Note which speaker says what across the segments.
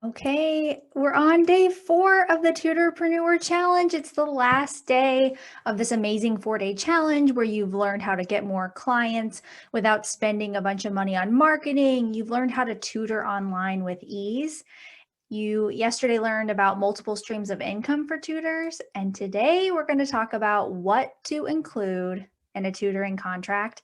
Speaker 1: Okay, we're on day 4 of the Tutorpreneur Challenge. It's the last day of this amazing 4-day challenge where you've learned how to get more clients without spending a bunch of money on marketing. You've learned how to tutor online with ease. You yesterday learned about multiple streams of income for tutors, and today we're going to talk about what to include in a tutoring contract.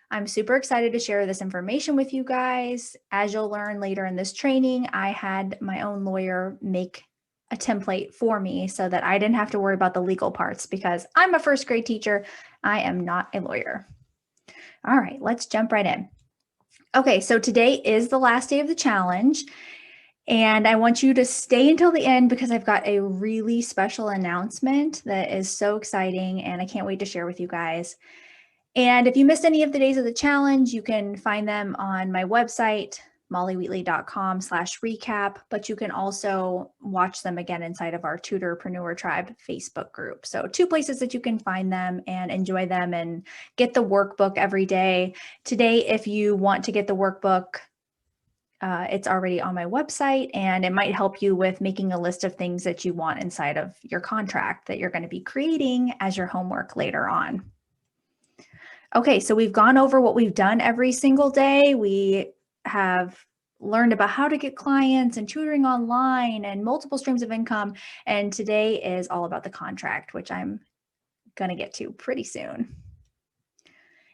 Speaker 1: I'm super excited to share this information with you guys. As you'll learn later in this training, I had my own lawyer make a template for me so that I didn't have to worry about the legal parts because I'm a first grade teacher. I am not a lawyer. All right, let's jump right in. Okay, so today is the last day of the challenge. And I want you to stay until the end because I've got a really special announcement that is so exciting and I can't wait to share with you guys. And if you missed any of the days of the challenge, you can find them on my website, mollywheatley.com/recap, but you can also watch them again inside of our Tutorpreneur Tribe Facebook group. So 2 places that you can find them and enjoy them and get the workbook every day. Today, if you want to get the workbook, it's already on my website and it might help you with making a list of things that you want inside of your contract that you're going to be creating as your homework later on. Okay, so we've gone over what we've done every single day. We have learned about how to get clients and tutoring online and multiple streams of income. And today is all about the contract, which I'm going to get to pretty soon.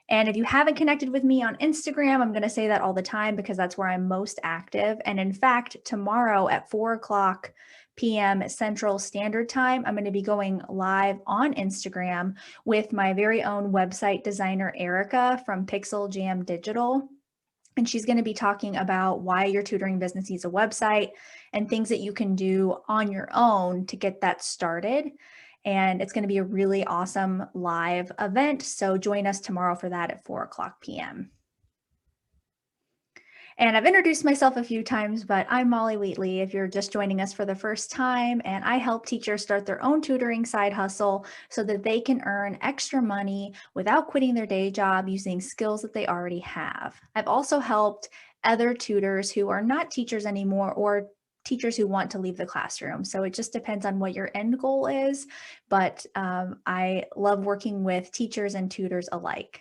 Speaker 1: And if you haven't connected with me on Instagram, I'm going to say that all the time because that's where I'm most active. And in fact, tomorrow at 4:00 p.m. Central Standard Time, I'm going to be going live on Instagram with my very own website designer, Erica from Pixel Jam Digital. And she's going to be talking about why your tutoring business needs a website and things that you can do on your own to get that started. And it's going to be a really awesome live event. So join us tomorrow for that at 4:00 p.m. And I've introduced myself a few times, but I'm Molly Wheatley if you're just joining us for the first time, and I help teachers start their own tutoring side hustle so that they can earn extra money without quitting their day job using skills that they already have. I've also helped other tutors who are not teachers anymore or teachers who want to leave the classroom. So it just depends on what your end goal is, but I love working with teachers and tutors alike.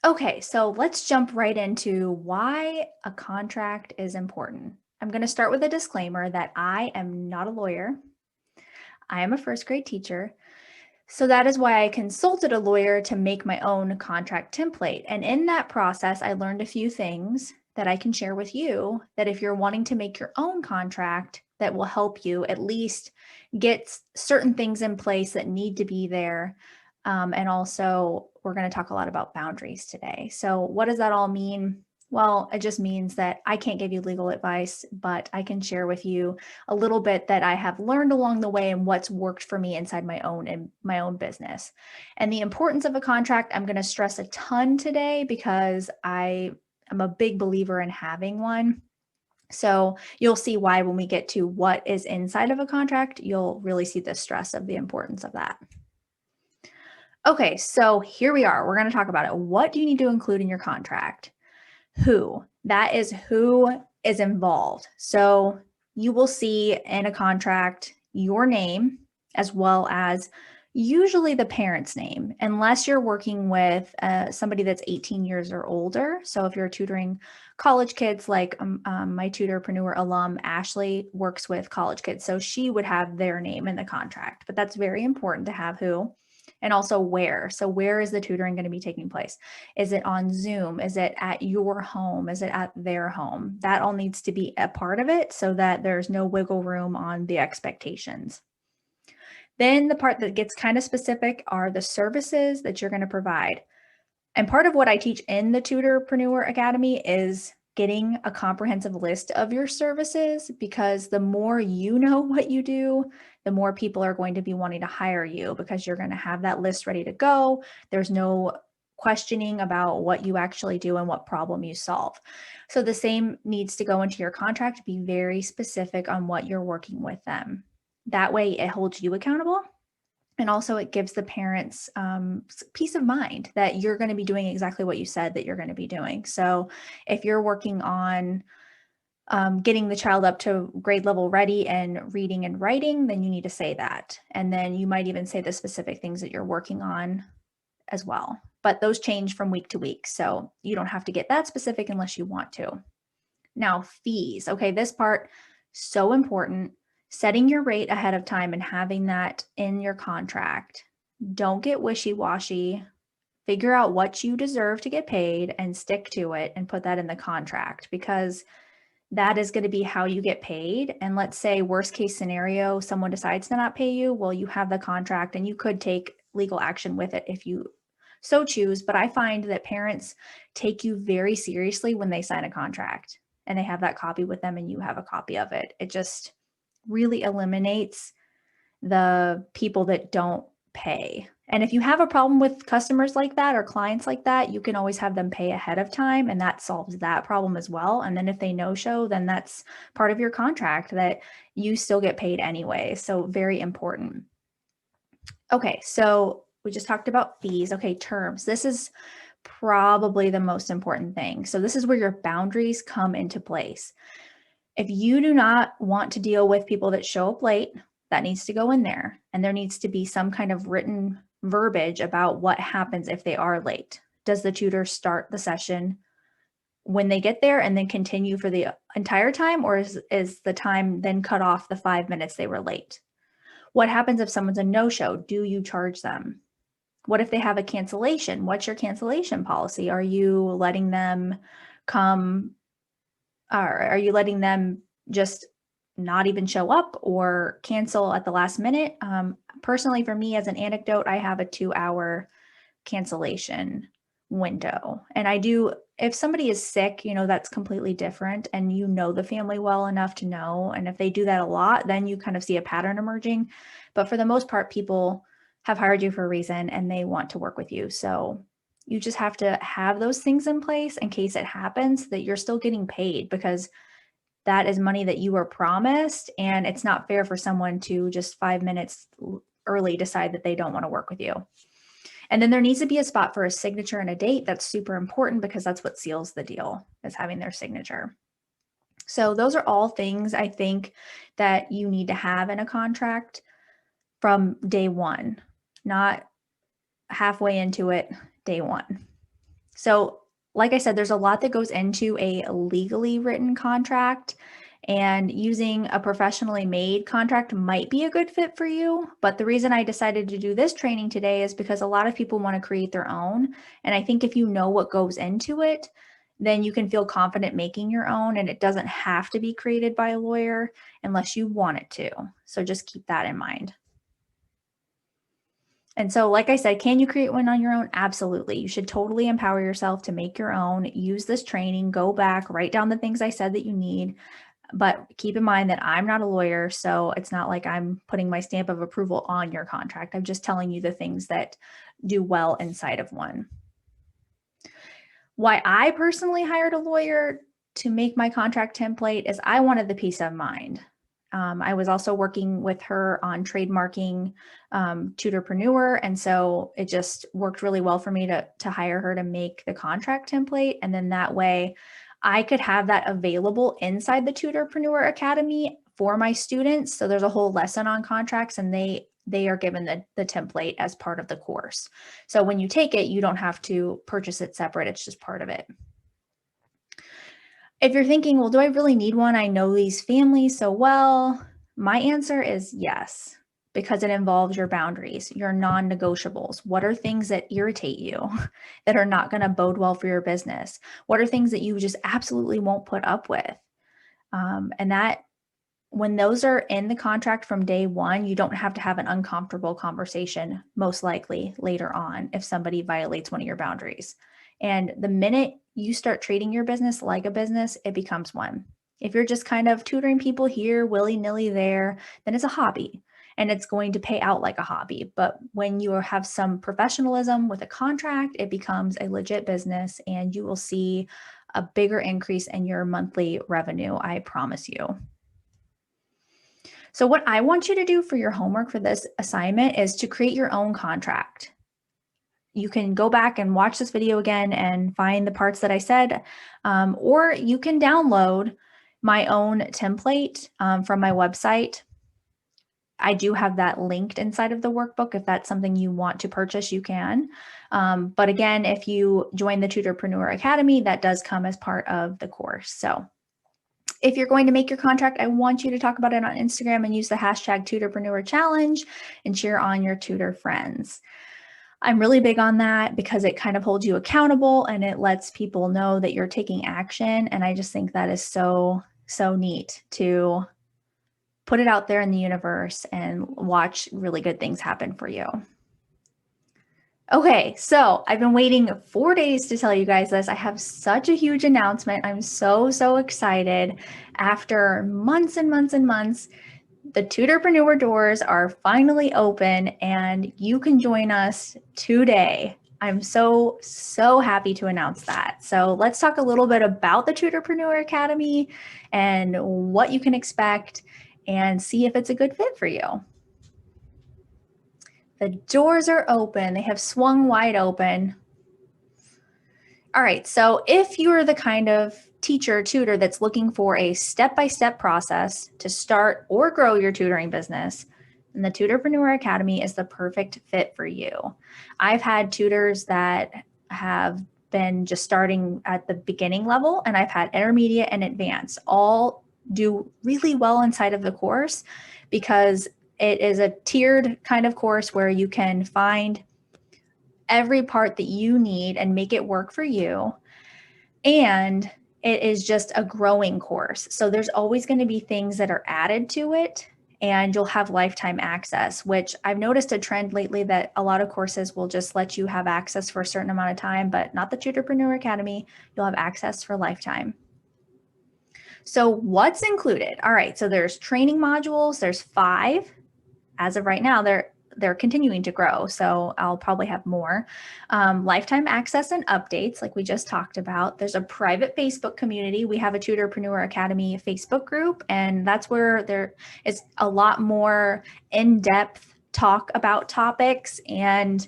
Speaker 1: Okay, so let's jump right into why a contract is important. I'm going to start with a disclaimer that I am not a lawyer. I am a first grade teacher. So that is why I consulted a lawyer to make my own contract template. And in that process, I learned a few things that I can share with you that if you're wanting to make your own contract, that will help you at least get certain things in place that need to be there. And also, we're going to talk a lot about boundaries today. So what does that all mean? Well, it just means that I can't give you legal advice, but I can share with you a little bit that I have learned along the way and what's worked for me inside my own business. And the importance of a contract, I'm going to stress a ton today because I am a big believer in having one. So you'll see why when we get to what is inside of a contract, you'll really see the stress of the importance of that. Okay, so here we are. We're going to talk about it. What do you need to include in your contract? Who? That is who is involved. So you will see in a contract your name as well as usually the parent's name, unless you're working with somebody that's 18 years or older. So if you're tutoring college kids, like my Tutorpreneur alum, Ashley, works with college kids. So she would have their name in the contract, but that's very important to have who. And also where. So where is the tutoring going to be taking place? Is it on Zoom? Is it at your home? Is it at their home? That all needs to be a part of it so that there's no wiggle room on the expectations. Then the part that gets kind of specific are the services that you're going to provide. And part of what I teach in the Tutorpreneur Academy is getting a comprehensive list of your services, because the more you know what you do, the more people are going to be wanting to hire you because you're going to have that list ready to go. There's no questioning about what you actually do and what problem you solve. So the same needs to go into your contract. Be very specific on what you're working with them. That way it holds you accountable. And also it gives the parents peace of mind that you're going to be doing exactly what you said that you're going to be doing. So if you're working on getting the child up to grade level ready and reading and writing, then you need to say that. And then you might even say the specific things that you're working on as well. But those change from week to week. So you don't have to get that specific unless you want to. Now, fees. Okay, this part, so important. Setting your rate ahead of time and having that in your contract. Don't get wishy-washy. Figure out what you deserve to get paid and stick to it and put that in the contract, because that is going to be how you get paid. And let's say worst case scenario, someone decides to not pay you. Well, you have the contract and you could take legal action with it if you so choose. But I find that parents take you very seriously when they sign a contract and they have that copy with them and you have a copy of it. It just really eliminates the people that don't pay. And if you have a problem with customers like that or clients like that, you can always have them pay ahead of time, and that solves that problem as well. And then if they no show, then that's part of your contract that you still get paid anyway. So very important. Okay, so we just talked about fees. Okay, terms. This is probably the most important thing. So this is where your boundaries come into place. If you do not want to deal with people that show up late, that needs to go in there. And there needs to be some kind of written verbiage about what happens if they are late. Does the tutor start the session when they get there and then continue for the entire time? Or is the time then cut off the 5 minutes they were late? What happens if someone's a no-show? Do you charge them? What if they have a cancellation? What's your cancellation policy? Are you letting them come, or are you letting them just not even show up or cancel at the last minute? Personally, for me, as an anecdote, I have a 2-hour cancellation window. And I do, if somebody is sick, that's completely different. And you know the family well enough to know. And if they do that a lot, then you kind of see a pattern emerging. But for the most part, people have hired you for a reason and they want to work with you. So you just have to have those things in place in case it happens, that you're still getting paid, because that is money that you were promised. And it's not fair for someone to just 5 minutes early decide that they don't want to work with you. And then there needs to be a spot for a signature and a date. That's super important, because that's what seals the deal, is having their signature. So those are all things I think that you need to have in a contract from day one, not halfway into it, day one. So like I said, there's a lot that goes into a legally written contract, and using a professionally made contract might be a good fit for you. But the reason I decided to do this training today is because a lot of people want to create their own. And I think if you know what goes into it, then you can feel confident making your own, and it doesn't have to be created by a lawyer unless you want it to. So just keep that in mind. And so, like I said, can you create one on your own? Absolutely. You should totally empower yourself to make your own. Use this training, go back, write down the things I said that you need. But keep in mind that I'm not a lawyer, so it's not like I'm putting my stamp of approval on your contract. I'm just telling you the things that do well inside of one. Why I personally hired a lawyer to make my contract template is I wanted the peace of mind. I was also working with her on trademarking Tutorpreneur. And so it just worked really well for me to hire her to make the contract template. And then that way I could have that available inside the Tutorpreneur Academy for my students. So there's a whole lesson on contracts, and they are given the template as part of the course. So when you take it, you don't have to purchase it separate. It's just part of it. If you're thinking, well, do I really need one? I know these families so well. My answer is yes, because it involves your boundaries, your non-negotiables. What are things that irritate you that are not going to bode well for your business? What are things that you just absolutely won't put up with? And that when those are in the contract from day one, you don't have to have an uncomfortable conversation, most likely later on, if somebody violates one of your boundaries. And the minute you start treating your business like a business, it becomes one. If you're just kind of tutoring people here, willy-nilly there, then it's a hobby and it's going to pay out like a hobby. But when you have some professionalism with a contract, it becomes a legit business, and you will see a bigger increase in your monthly revenue, I promise you. So what I want you to do for your homework for this assignment is to create your own contract. You can go back and watch this video again and find the parts that I said, or you can download my own template from my website. I do have that linked inside of the workbook. If that's something you want to purchase, you can. But again, if you join the Tutorpreneur Academy, that does come as part of the course. So if you're going to make your contract, I want you to talk about it on Instagram and use the hashtag Tutorpreneur Challenge and cheer on your tutor friends. I'm really big on that because it kind of holds you accountable and it lets people know that you're taking action. And I just think that is so, so neat to put it out there in the universe and watch really good things happen for you. Okay, so I've been waiting 4 days to tell you guys this. I have such a huge announcement. I'm so, so excited. After months and months and months, the Tutorpreneur doors are finally open and you can join us today. I'm so, so happy to announce that. So let's talk a little bit about the Tutorpreneur Academy and what you can expect and see if it's a good fit for you. The doors are open. They have swung wide open. All right, so if you're the kind of teacher, tutor that's looking for a step-by-step process to start or grow your tutoring business, then the Tutorpreneur Academy is the perfect fit for you. I've had tutors that have been just starting at the beginning level, and I've had intermediate and advanced all do really well inside of the course because it is a tiered kind of course where you can find every part that you need and make it work for you. And it is just a growing course. So there's always going to be things that are added to it and you'll have lifetime access, which I've noticed a trend lately that a lot of courses will just let you have access for a certain amount of time, but not the Tutorpreneur Academy. You'll have access for lifetime. So what's included? All right, so there's training modules. There's 5. As of right now, they're continuing to grow, so I'll probably have more. Lifetime access and updates, like we just talked about. There's a private Facebook community. We have a Tutorpreneur Academy Facebook group, and that's where there is a lot more in-depth talk about topics and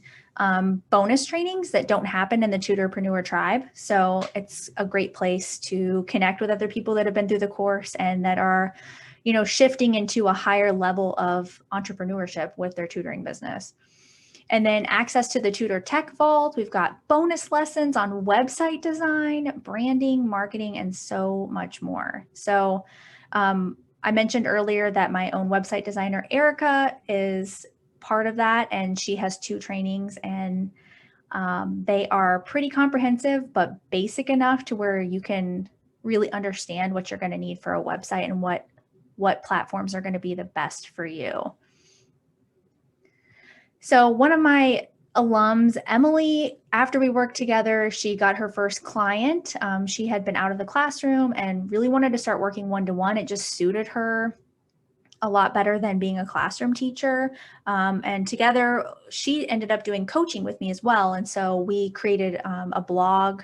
Speaker 1: bonus trainings that don't happen in the Tutorpreneur tribe. So it's a great place to connect with other people that have been through the course and that are shifting into a higher level of entrepreneurship with their tutoring business. And then access to the Tutor Tech Vault. We've got bonus lessons on website design, branding, marketing, and so much more. So I mentioned earlier that my own website designer, Erica, is part of that, and she has 2 trainings, and they are pretty comprehensive, but basic enough to where you can really understand what you're going to need for a website and what platforms are going to be the best for you. So one of my alums, Emily, after we worked together, she got her first client. She had been out of the classroom and really wanted to start working one-to-one. It just suited her a lot better than being a classroom teacher. And together, she ended up doing coaching with me as well. And so we created a blog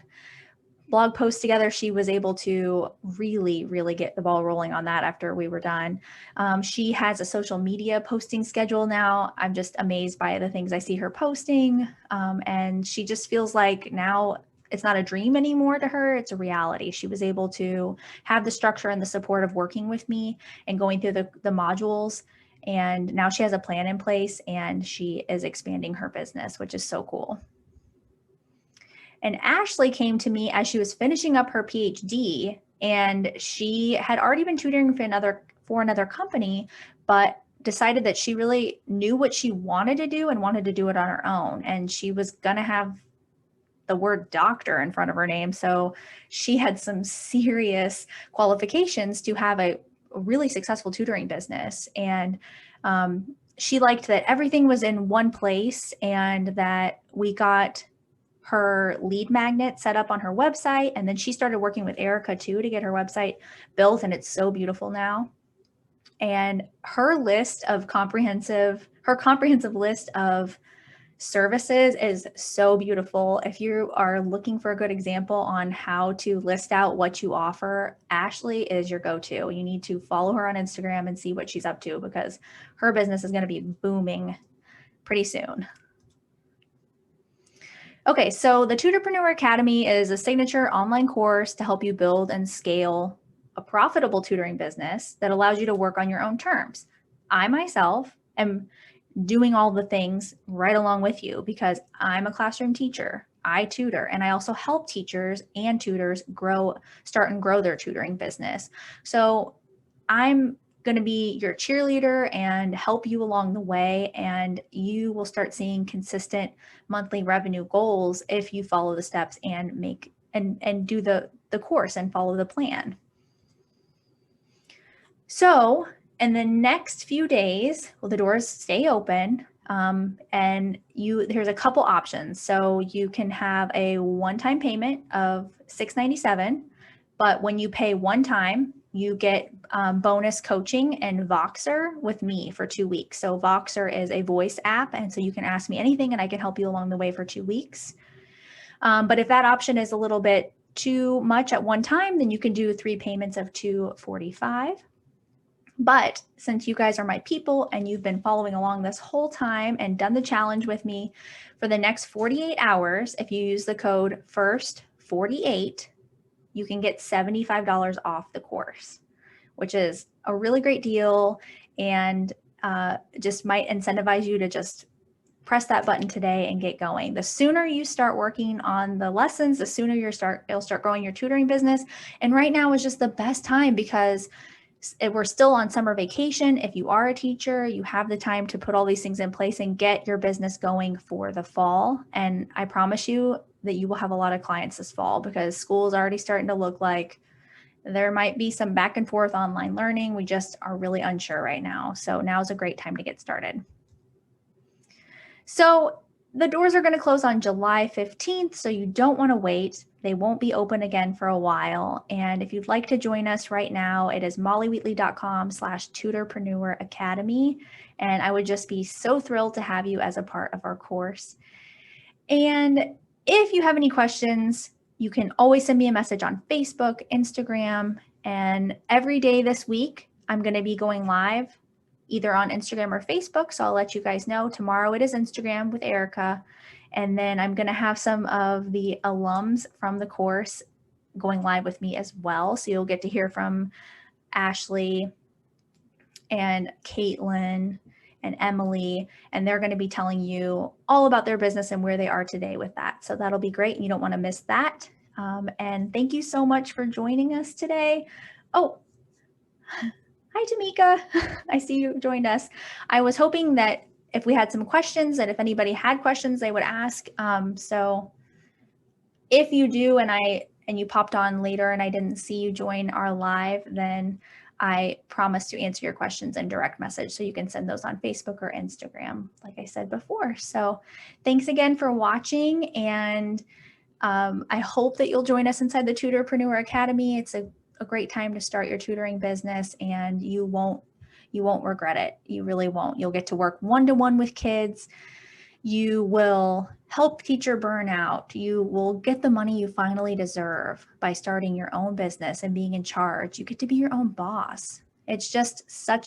Speaker 1: post together. She was able to really, really get the ball rolling on that after we were done. She has a social media posting schedule now. I'm just amazed by the things I see her posting. And she just feels like now it's not a dream anymore to her. It's a reality. She was able to have the structure and the support of working with me and going through the modules. And now she has a plan in place and she is expanding her business, which is so cool. And Ashley came to me as she was finishing up her PhD, and she had already been tutoring for another company, but decided that she really knew what she wanted to do and wanted to do it on her own. And she was going to have the word doctor in front of her name. So she had some serious qualifications to have a really successful tutoring business. And she liked that everything was in one place and that we got her lead magnet set up on her website. And then she started working with Erica too to get her website built. And it's so beautiful now. And her comprehensive list of services is so beautiful. If you are looking for a good example on how to list out what you offer, Ashley is your go-to. You need to follow her on Instagram and see what she's up to because her business is going to be booming pretty soon. Okay, so the Tutorpreneur Academy is a signature online course to help you build and scale a profitable tutoring business that allows you to work on your own terms. I myself am doing all the things right along with you because I'm a classroom teacher. I tutor, and I also help teachers and tutors start and grow their tutoring business. So I'm going to be your cheerleader and help you along the way, and you will start seeing consistent monthly revenue goals if you follow the steps and make and do the course and follow the plan. So in the next few days, well, the doors stay open, and there's a couple options. So you can have a one-time payment of $697, but when you pay one time, you get bonus coaching and Voxer with me for 2 weeks. So Voxer is a voice app, and so you can ask me anything and I can help you along the way for 2 weeks. But if that option is a little bit too much at one time, then you can do 3 payments of $245. But since you guys are my people and you've been following along this whole time and done the challenge with me for the next 48 hours, if you use the code FIRST48, you can get $75 off the course, which is a really great deal and just might incentivize you to just press that button today and get going. The sooner you start working on the lessons, the sooner you'll start growing your tutoring business. And right now is just the best time because we're still on summer vacation. If you are a teacher, you have the time to put all these things in place and get your business going for the fall. And I promise you that you will have a lot of clients this fall because school is already starting to look like there might be some back and forth online learning. We just are really unsure right now. So now is a great time to get started. So the doors are going to close on July 15th, so you don't want to wait. They won't be open again for a while. And if you'd like to join us right now, it is mollywheatley.com/Tutorpreneur Academy. And I would just be so thrilled to have you as a part of our course. And if you have any questions, you can always send me a message on Facebook, Instagram, and every day this week, I'm going to be going live either on Instagram or Facebook. So I'll let you guys know. Tomorrow it is Instagram with Erica. And then I'm going to have some of the alums from the course going live with me as well. So you'll get to hear from Ashley and Caitlin and Emily, and they're going to be telling you all about their business and where they are today with that. So that'll be great. And you don't want to miss that. And thank you so much for joining us today. Oh, hi, Tamika. I see you joined us. I was hoping that if we had some questions, that if anybody had questions, they would ask. So if you do, and you popped on later and I didn't see you join our live, then I promise to answer your questions in direct message. So you can send those on Facebook or Instagram, like I said before. So thanks again for watching. And I hope that you'll join us inside the Tutorpreneur Academy. It's a great time to start your tutoring business, and you won't regret it. You really won't. You'll get to work one-to-one with kids. You will help teacher burnout. You will get the money you finally deserve by starting your own business and being in charge. You get to be your own boss. It's just such